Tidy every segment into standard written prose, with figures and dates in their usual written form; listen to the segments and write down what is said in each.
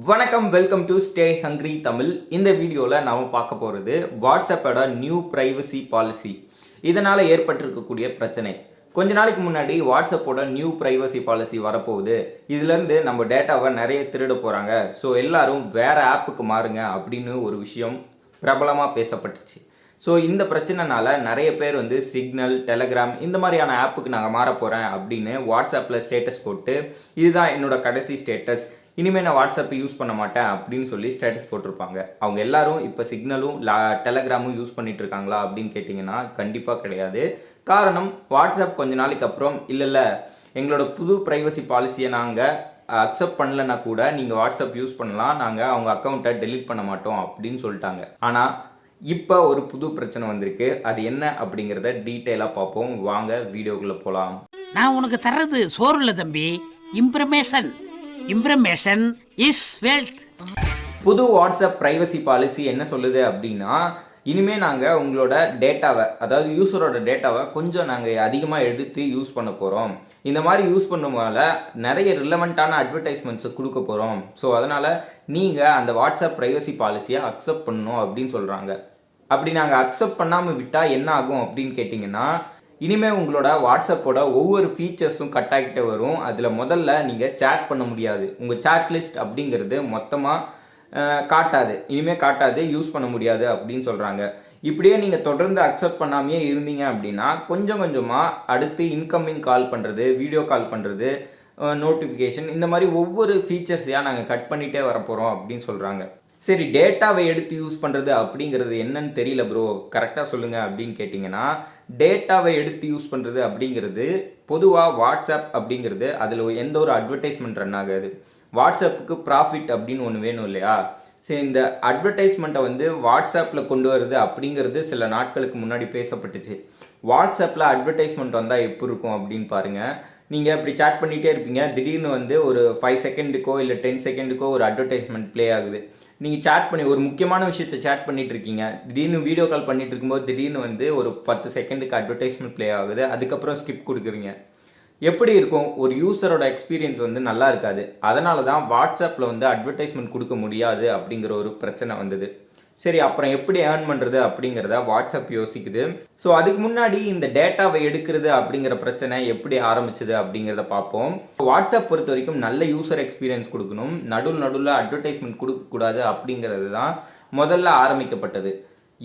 வணக்கம், welcome to stay hungry Tamil. இந்த வீடியோவில் நாம் பார்க்க போகிறது வாட்ஸ்அப்போட நியூ ப்ரைவசி பாலிசி. இதனால் ஏற்பட்டிருக்கக்கூடிய பிரச்சனை. கொஞ்ச நாளைக்கு முன்னாடி வாட்ஸ்அப்போட நியூ ப்ரைவசி பாலிசி வரப்போகுது, இதுலேருந்து நம்ம டேட்டாவை நிறைய திருட போகிறாங்க, ஸோ எல்லாரும் வேறு ஆப்புக்கு மாறுங்க அப்படின்னு ஒரு விஷயம் பிரபலமாக பேசப்பட்டுச்சு. ஸோ இந்த பிரச்சனைனால நிறைய பேர் சிக்னல், டெலகிராம் இந்த மாதிரியான ஆப்புக்கு நாங்கள் மாற போகிறேன் அப்படின்னு வாட்ஸ்அப்பில் ஸ்டேட்டஸ் போட்டு, இதுதான் என்னோட கடைசி ஸ்டேட்டஸ், இனிமேல் நான் வாட்ஸ்அப்பை யூஸ் பண்ண மாட்டேன் அப்படின்னு சொல்லி ஸ்டேட்டஸ் போட்டிருப்பாங்க. அவங்க எல்லாரும் இப்போ சிக்னலும் டெலகிராமும் யூஸ் பண்ணிட்டு இருக்காங்களா அப்படின்னு கேட்டிங்கன்னா கண்டிப்பாக கிடையாது. காரணம், வாட்ஸ்அப் கொஞ்ச நாளைக்கு அப்புறம் இல்லை எங்களோட புது ப்ரைவசி பாலிசியை நாங்கள் அக்செப்ட் பண்ணலன்னா கூட நீங்கள் வாட்ஸ்அப் யூஸ் பண்ணலாம், நாங்கள் அவங்க அக்கௌண்ட்டை டெலீட் பண்ண மாட்டோம் அப்படின்னு சொல்லிட்டாங்க. ஆனால் இப்போ ஒரு புது பிரச்சனை வந்திருக்கு. அது என்ன அப்படிங்கிறத டீட்டெயிலாக பார்ப்போம். வாங்க வீடியோக்குள்ளே போகலாம். நான் உனக்கு தர்றது சோறு இல்லை தம்பி, இம்ப்ரமேஷன். இம்ப்ரமேஷன் இஸ் வெல்த். புது வாட்ஸ்அப் ப்ரைவசி பாலிசி என்ன சொல்லுது அப்படின்னா, இனிமேல் நாங்கள் உங்களோட டேட்டாவை, அதாவது யூஸரோட டேட்டாவை கொஞ்சம் நாங்கள் அதிகமாக எடுத்து யூஸ் பண்ண போகிறோம். இந்த மாதிரி யூஸ் பண்ணும்போது நிறைய ரிலவெண்ட்டான அட்வர்டைஸ்மெண்ட்ஸை கொடுக்க போகிறோம். ஸோ அதனால் நீங்கள் அந்த வாட்ஸ்அப் ப்ரைவசி பாலிசியை அக்செப்ட் பண்ணணும் அப்படின்னு சொல்கிறாங்க. அப்படி நாங்கள் அக்செப்ட் பண்ணாமல் விட்டால் என்ன ஆகும் அப்படின்னு கேட்டிங்கன்னா, இனிமேல் உங்களோட வாட்ஸ்அப்போட ஒவ்வொரு ஃபீச்சர்ஸும் கட் ஆகிட்டே வரும். அதில் முதல்ல நீங்கள் சேட் பண்ண முடியாது. உங்கள் சேட் லிஸ்ட் அப்படிங்கிறது மொத்தமாக காட்டாது, இனிமேல் காட்டாது, யூஸ் பண்ண முடியாது அப்படின்னு சொல்கிறாங்க. இப்படியே நீங்கள் தொடர்ந்து அக்செப்ட் பண்ணாமையே இருந்தீங்க அப்படின்னா கொஞ்சம் கொஞ்சமாக அடுத்து இன்கமிங் கால் பண்ணுறது, வீடியோ கால் பண்ணுறது, நோட்டிஃபிகேஷன், இந்த மாதிரி ஒவ்வொரு ஃபீச்சர்ஸையாக நாங்கள் கட் பண்ணிகிட்டே வரப்போகிறோம் அப்படின்னு சொல்கிறாங்க. சரி, டேட்டாவை எடுத்து யூஸ் பண்ணுறது அப்படிங்கிறது என்னன்னு தெரியல ப்ரோ, கரெக்டாக சொல்லுங்கள் அப்படின்னு கேட்டிங்கன்னா, டேட்டாவை எடுத்து யூஸ் பண்ணுறது அப்படிங்கிறது பொதுவாக வாட்ஸ்அப் அப்படிங்கிறது அதில் எந்த ஒரு அட்வர்டைஸ்மெண்ட் ரன் ஆகாது. வாட்ஸ்அப்புக்கு ப்ராஃபிட் அப்படின்னு ஒன்று வேணும் இல்லையா? சரி, இந்த அட்வர்டைஸ்மெண்ட்டை வாட்ஸ்அப்பில் கொண்டு வருது அப்படிங்கிறது சில நாட்களுக்கு முன்னாடி பேசப்பட்டுச்சு. வாட்ஸ்அப்பில் அட்வர்டைஸ்மெண்ட் வந்தால் எப்படி இருக்கும் அப்படின்னு பாருங்கள். நீங்கள் இப்படி சேட் பண்ணிகிட்டே இருப்பீங்க, திடீர்னு ஒரு 5 செகண்டுக்கோ இல்லை 10 செகண்டுக்கோ ஒரு அட்வர்டைஸ்மெண்ட் ப்ளே ஆகுது. நீங்கள் சேட் பண்ணி ஒரு முக்கியமான விஷயத்தை சேட் பண்ணிட்டு இருக்கீங்க, திடீர்னு வீடியோ கால் பண்ணிட்டு இருக்கும்போது திடீர்னு ஒரு 10 செகண்டுக்கு அட்வர்டைஸ்மெண்ட் ப்ளே ஆகுது, அதுக்கப்புறம் ஸ்கிப் கொடுக்குறீங்க. எப்படி இருக்கும்? ஒரு யூஸரோட எக்ஸ்பீரியன்ஸ் நல்லா இருக்காது. அதனால தான் வாட்ஸ்அப்பில் அட்வர்டைஸ்மெண்ட் கொடுக்க முடியாது அப்படிங்கிற ஒரு பிரச்சனை வந்தது. சரி, அப்புறம் எப்படி ஏர்ன் பண்ணுறது அப்படிங்கிறத வாட்ஸ்அப் யோசிக்குது. ஸோ அதுக்கு முன்னாடி இந்த டேட்டாவை எடுக்கிறது அப்படிங்கிற பிரச்சனை எப்படி ஆரம்பிச்சது அப்படிங்கிறத பார்ப்போம். வாட்ஸ்அப் பொறுத்த வரைக்கும் நல்ல யூசர் எக்ஸ்பீரியன்ஸ் கொடுக்கணும், நடுவில் அட்வர்டைஸ்மெண்ட் கொடுக்கக்கூடாது அப்படிங்கிறது தான் முதல்ல ஆரம்பிக்கப்பட்டது.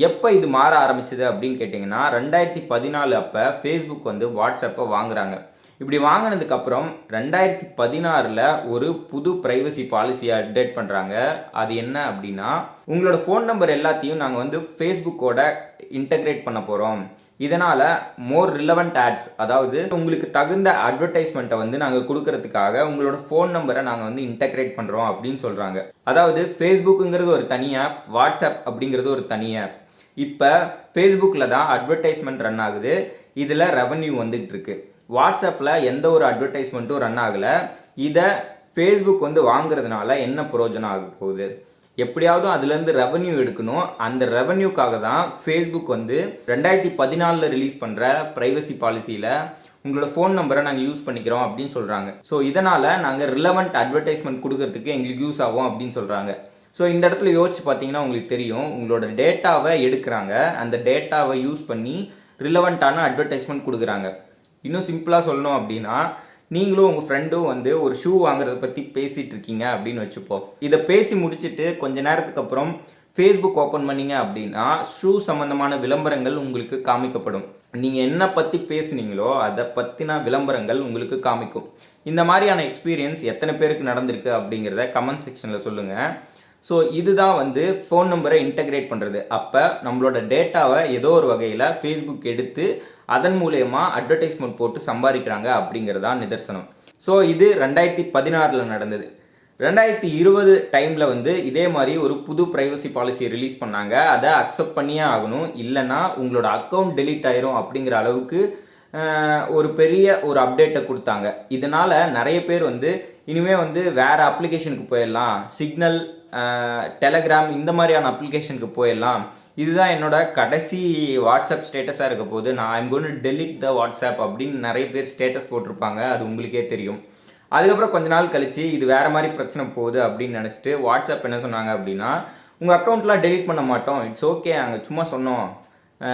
எப்போ இது மாற ஆரம்பிச்சது அப்படின்னு கேட்டிங்கன்னா, 2014 அப்போ ஃபேஸ்புக் வாட்ஸ்அப்பை வாங்குறாங்க. இப்படி வாங்கினதுக்கப்புறம் 2016 ஒரு புது ப்ரைவசி பாலிசியை அப்டேட் பண்ணுறாங்க. அது என்ன அப்படின்னா, உங்களோட ஃபோன் நம்பர் எல்லாத்தையும் நாங்கள் ஃபேஸ்புக்கோட இன்டகிரேட் பண்ண போகிறோம். இதனால் மோர் ரிலவெண்ட் ஆட்ஸ், அதாவது உங்களுக்கு தகுந்த அட்வர்டைஸ்மெண்ட்டை நாங்கள் கொடுக்கறதுக்காக உங்களோட ஃபோன் நம்பரை நாங்கள் இன்டகிரேட் பண்ணுறோம் அப்படின்னு சொல்கிறாங்க. அதாவது ஃபேஸ்புக்குங்கிறது ஒரு தனி ஆப், வாட்ஸ்அப் அப்படிங்கிறது ஒரு தனி ஆப். இப்போ ஃபேஸ்புக்கில் தான் அட்வர்டைஸ்மெண்ட் ரன் ஆகுது, இதில் ரெவன்யூ வந்துகிட்டு இருக்கு. வாட்ஸ்அப்பில் எந்த ஒரு அட்வர்டைஸ்மெண்ட்டும் ரன் ஆகலை. இதை ஃபேஸ்புக் வாங்குறதுனால என்ன பிரயோஜனம் ஆக போகுது? எப்படியாவது அதுலேருந்து ரெவன்யூ எடுக்கணும். அந்த ரெவன்யூக்காக தான் ஃபேஸ்புக் 2014 ரிலீஸ் பண்ணுற ப்ரைவசி பாலிசியில் உங்களோட ஃபோன் நம்பரை நாங்கள் யூஸ் பண்ணிக்கிறோம் அப்படின்னு சொல்கிறாங்க. ஸோ இதனால் நாங்கள் ரிலவெண்ட் அட்வர்டைஸ்மெண்ட் கொடுக்கறதுக்கு எங்களுக்கு யூஸ் ஆகும் அப்படின்னு சொல்கிறாங்க. ஸோ இந்த இடத்துல யோசிச்சு பார்த்தீங்கன்னா உங்களுக்கு தெரியும், உங்களோட டேட்டாவை எடுக்கிறாங்க, அந்த டேட்டாவை யூஸ் பண்ணி ரிலவெண்ட்டான அட்வர்டைஸ்மெண்ட் கொடுக்குறாங்க. இன்னும் சிம்பிளாக சொல்லணும் அப்படின்னா, நீங்களும் உங்கள் ஃப்ரெண்டும் ஒரு ஷூ வாங்குறத பற்றி பேசிகிட்டு இருக்கீங்க அப்படின்னு வச்சுப்போம். இதை பேசி முடிச்சுட்டு கொஞ்ச நேரத்துக்கு அப்புறம் ஃபேஸ்புக் ஓப்பன் பண்ணிங்க அப்படின்னா ஷூ சம்மந்தமான விளம்பரங்கள் உங்களுக்கு காமிக்கப்படும். நீங்கள் என்ன பற்றி பேசுனீங்களோ அதை பற்றின விளம்பரங்கள் உங்களுக்கு காமிக்கும். இந்த மாதிரியான எக்ஸ்பீரியன்ஸ் எத்தனை பேருக்கு நடந்திருக்கு அப்படிங்கிறத கமெண்ட் செக்ஷனில் சொல்லுங்கள். ஸோ இதுதான் ஃபோன் நம்பரை இன்டகிரேட் பண்ணுறது. அப்போ நம்மளோட டேட்டாவை ஏதோ ஒரு வகையில் ஃபேஸ்புக் எடுத்து அதன் மூலயமா அட்வர்டைஸ்மெண்ட் போட்டு சம்பாதிக்கிறாங்க அப்படிங்கிறதா நிதர்சனம். ஸோ இது 2016 நடந்தது. 2020 டைமில் இதே மாதிரி ஒரு புது ப்ரைவசி பாலிசி ரிலீஸ் பண்ணாங்க. அதை அக்செப்ட் பண்ணியே ஆகணும், இல்லைன்னா உங்களோட அக்கௌண்ட் டெலீட் ஆயிரும் அப்படிங்கிற அளவுக்கு ஒரு பெரிய ஒரு அப்டேட்டை கொடுத்தாங்க. இதனால் நிறைய பேர் இனிமேல் வேறு அப்ளிகேஷனுக்கு போயிடலாம், சிக்னல், டெலகிராம் இந்த மாதிரியான அப்ளிகேஷனுக்கு போயிடலாம், இதுதான் என்னோட கடைசி வாட்ஸ்அப் ஸ்டேட்டஸாக இருக்க போது, நான் I'm going to delete the WhatsApp அப்படின்னு நிறைய பேர் ஸ்டேட்டஸ் போட்டிருப்பாங்க, அது உங்களுக்கே தெரியும். அதுக்கப்புறம் கொஞ்ச நாள் கழிச்சு இது வேற மாதிரி பிரச்சனை போகுது அப்படின்னு நினச்சிட்டு வாட்ஸ்அப் என்ன சொன்னாங்க அப்படின்னா, உங்கள் அக்கௌண்ட்லாம் டெலீட் பண்ண மாட்டோம், இட்ஸ் ஓகே, நாங்கள் சும்மா சொன்னோம்,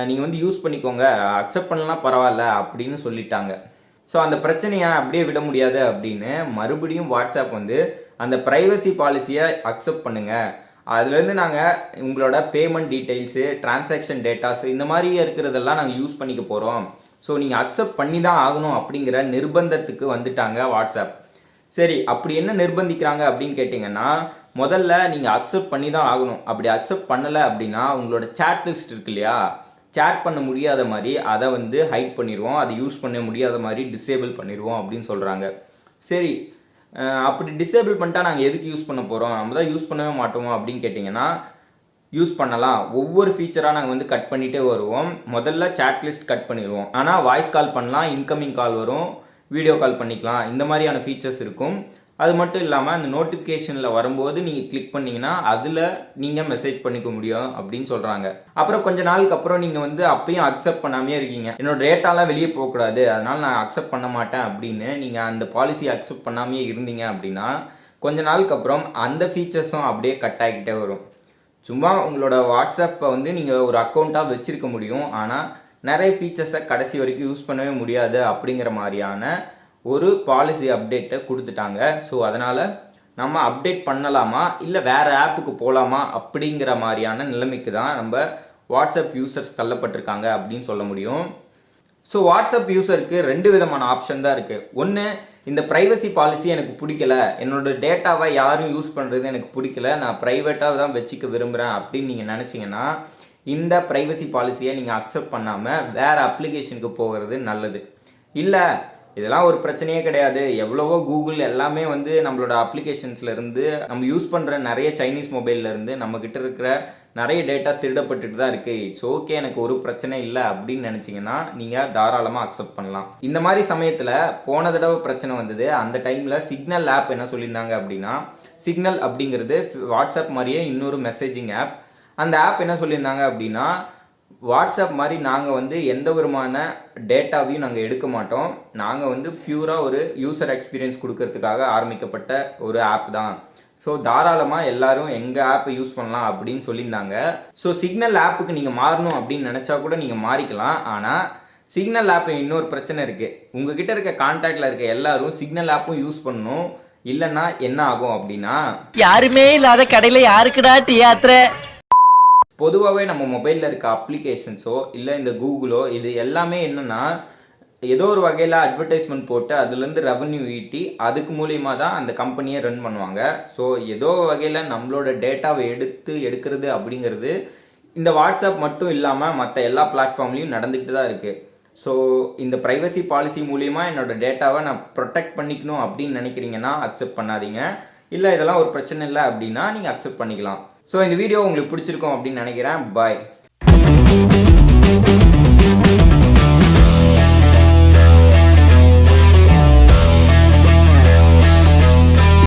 நீங்கள் வந்து யூஸ் பண்ணிக்கோங்க, அக்செப்ட் பண்ணலாம் பரவாயில்ல அப்படின்னு சொல்லிட்டாங்க. ஸோ அந்த பிரச்சனையை அப்படியே விட முடியாது அப்படின்னு மறுபடியும் வாட்ஸ்அப் வந்து அந்த ப்ரைவசி பாலிசியை அக்செப்ட் பண்ணுங்கள், அதுலேருந்து நாங்கள் உங்களோட பேமெண்ட் டீட்டெயில்ஸு, டிரான்சாக்ஷன் டேட்டாஸ் இந்த மாதிரி இருக்கிறதெல்லாம் நாங்கள் யூஸ் பண்ணிக்க போகிறோம், ஸோ நீங்கள் அக்செப்ட் பண்ணி தான் ஆகணும் அப்படிங்கிற நிர்பந்தத்துக்கு வந்துட்டாங்க வாட்ஸ்அப். சரி, அப்படி என்ன நிர்பந்திக்கிறாங்க அப்படின்னு கேட்டிங்கன்னா, முதல்ல நீங்கள் அக்செப்ட் பண்ணி தான் ஆகணும். அப்படி அக்செப்ட் பண்ணலை அப்படின்னா உங்களோட சேட் லிஸ்ட் இருக்கு இல்லையா, சேட் பண்ண முடியாத மாதிரி அதை வந்து ஹைட் பண்ணிடுவோம், அதை யூஸ் பண்ண முடியாத மாதிரி டிசேபிள் பண்ணிடுவோம் அப்படின்னு சொல்கிறாங்க. சரி, அப்படி டிசேபிள் பண்ணிட்டா நாங்கள் எதுக்கு யூஸ் பண்ண போகிறோம், நம்ம தான் யூஸ் பண்ணவே மாட்டோமோ அப்படின்னு கேட்டிங்கன்னா, யூஸ் பண்ணலாம். ஒவ்வொரு ஃபீச்சராக நாங்கள் வந்து கட் பண்ணிகிட்டே வருவோம். முதல்ல சேட் லிஸ்ட் கட் பண்ணிடுவோம், ஆனால் வாய்ஸ் கால் பண்ணலாம், இன்கமிங் கால் வரும், வீடியோ கால் பண்ணிக்கலாம், இந்த மாதிரியான ஃபீச்சர்ஸ் இருக்கும். அது மட்டும் இல்லாமல் அந்த நோட்டிஃபிகேஷனில் வரும்போது நீங்கள் கிளிக் பண்ணிங்கன்னா அதில் நீங்கள் மெசேஜ் பண்ணிக்க முடியும் அப்படின்னு சொல்கிறாங்க. அப்புறம் கொஞ்ச நாளுக்கு அப்புறம் நீங்கள் வந்து அப்பயும் அக்செப்ட் பண்ணாமே இருக்கீங்க, என்னோட டேட்டாலாம் வெளியே போகக்கூடாது, அதனால் நான் அக்செப்ட் பண்ண மாட்டேன் அப்படின்னு நீங்கள் அந்த பாலிசி அக்செப்ட் பண்ணாமே இருந்தீங்க அப்படின்னா கொஞ்ச நாளுக்கு அப்புறம் அந்த ஃபீச்சர்ஸும் அப்படியே கட் ஆகிக்கிட்டே வரும். சும்மா உங்களோட வாட்ஸ்அப்பை வந்து நீங்கள் ஒரு அக்கௌண்ட்டாக வச்சுருக்க முடியும், ஆனால் நிறைய ஃபீச்சர்ஸை கடைசி வரைக்கும் யூஸ் பண்ணவே முடியாது அப்படிங்கிற மாதிரியான ஒரு பாலிசி அப்டேட்டை கொடுத்துட்டாங்க. ஸோ அதனால் நம்ம அப்டேட் பண்ணலாமா இல்லை வேறு ஆப்புக்கு போகலாமா அப்படிங்கிற மாதிரியான நிலைமைக்கு தான் நம்ம வாட்ஸ்அப் யூசர்ஸ் தள்ளப்பட்டிருக்காங்க அப்படின்னு சொல்ல முடியும். ஸோ வாட்ஸ்அப் யூசருக்கு 2 விதமான ஆப்ஷன் தான் இருக்குது. ஒன்று, இந்த ப்ரைவசி பாலிசி எனக்கு பிடிக்கல, என்னோட டேட்டாவை யாரும் யூஸ் பண்ணுறது எனக்கு பிடிக்கல, நான் ப்ரைவேட்டாக தான் வச்சுக்க விரும்புகிறேன் அப்படின்னு நீங்கள் நினச்சிங்கன்னா இந்த ப்ரைவசி பாலிசியை நீங்கள் அக்செப்ட் பண்ணாமல் வேறு அப்ளிகேஷனுக்கு போகிறது நல்லது. இல்லை, இதெல்லாம் ஒரு பிரச்சனையே கிடையாது, எவ்வளவோ கூகுள் எல்லாமே வந்து நம்மளோட அப்ளிகேஷன்ஸ்லேருந்து நம்ம யூஸ் பண்ணுற நிறைய சைனீஸ் மொபைல்லேருந்து நம்மக்கிட்ட இருக்கிற நிறைய டேட்டா திருடப்பட்டுட்டு தான் இருக்குது, இட்ஸ் ஓகே, எனக்கு ஒரு பிரச்சனை இல்லை அப்படின்னு நினச்சிங்கன்னா நீங்கள் தாராளமாக அக்செப்ட் பண்ணலாம். இந்த மாதிரி சமயத்தில் போன தடவை பிரச்சனை வந்தது. அந்த டைமில் சிக்னல் ஆப் என்ன சொல்லியிருந்தாங்க அப்படின்னா, சிக்னல் அப்படிங்கிறது வாட்ஸ்அப் மாதிரியே இன்னொரு மெசேஜிங் ஆப். அந்த ஆப் என்ன சொல்லியிருந்தாங்க அப்படின்னா, வாட்ஸ்அப் மாதிரி நாங்கள் வந்து எந்த விதமான டேட்டாவையும் நாங்கள் எடுக்க மாட்டோம், நாங்கள் வந்து பியூராக ஒரு யூசர் எக்ஸ்பீரியன்ஸ் கொடுக்கறதுக்காக ஆரம்பிக்கப்பட்ட ஒரு ஆப் தான், ஸோ தாராளமாக எல்லாரும் எங்கள் ஆப்பை யூஸ் பண்ணலாம் அப்படின்னு சொல்லியிருந்தாங்க. ஸோ சிக்னல் ஆப்புக்கு நீங்கள் மாறணும் அப்படின்னு நினச்சா கூட நீங்கள் மாறிக்கலாம். ஆனால் சிக்னல் ஆப் இன்னொரு பிரச்சனை இருக்குது, உங்ககிட்ட இருக்க கான்டாக்டில் இருக்க எல்லாரும் சிக்னல் ஆப்பும் யூஸ் பண்ணணும், இல்லைன்னா என்ன ஆகும் அப்படின்னா, யாருமே இல்லாத கடையில யாருக்குடா தியேட்டர். பொதுவாகவே நம்ம மொபைலில் இருக்க அப்ளிகேஷன்ஸோ இல்லை இந்த கூகுளோ இது எல்லாமே என்னென்னா ஏதோ ஒரு வகையில் அட்வர்டைஸ்மெண்ட் போட்டு அதுலேருந்து ரெவன்யூ ஈட்டி அதுக்கு மூலியமாக தான் அந்த கம்பெனியை ரன் பண்ணுவாங்க. ஸோ ஏதோ வகையில் நம்மளோட டேட்டாவை எடுக்கிறது அப்படிங்கிறது இந்த வாட்ஸ்அப் மட்டும் இல்லாமல் மற்ற எல்லா பிளாட்ஃபார்ம்லேயும் நடந்துக்கிட்டு தான் இருக்குது. ஸோ இந்த ப்ரைவசி பாலிசி மூலிமா என்னோட டேட்டாவை நான் ப்ரொடெக்ட் பண்ணிக்கணும் அப்படின்னு நினைக்கிறீங்கன்னா அக்செப்ட் பண்ணாதீங்க. இல்லை இதெல்லாம் ஒரு பிரச்சனை இல்லை அப்படின்னா நீங்கள் அக்செப்ட் பண்ணிக்கலாம். ஸோ இந்த வீடியோ உங்களுக்கு பிடிச்சிருக்கும் அப்படின்னு நினைக்கிறேன். பாய்.